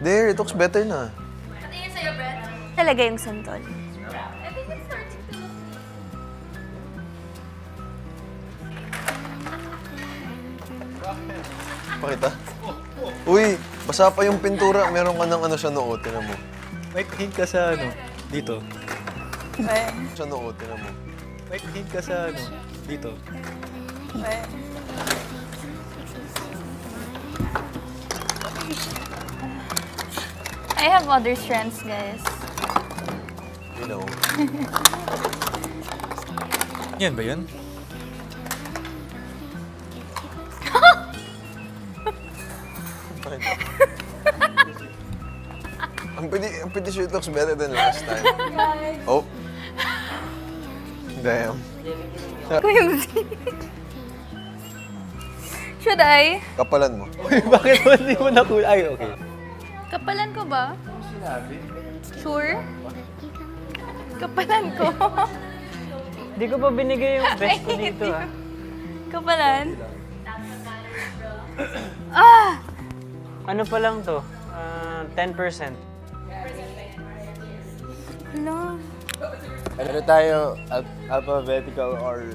There, it looks better na. Patingin sa'yo, Brett. Talaga yung santol. I think it's starting to look Pakita. Uy, basa pa yung pintura. Meron ka ng ano sa noo, tinan mo. May hint ka sa ano, dito. Sa noo, tinan mo. May hint ka sa ano, dito. I have other strands, guys. You know. Yan ba yun? I'm pretty sure it looks better than last time. Oh. Damn. Kuya Z. Should I? Kapalan mo. Uy, bakit mo hindi mo nakula? Ay, okay. Kapalan ko ba? Sure? Kapalan ko. Hindi ko pa binigay yung best ko dito, ah. Kapalan? Ah! Ano pa lang to? 10%. Hala. Ano tayo? Alphabetical or...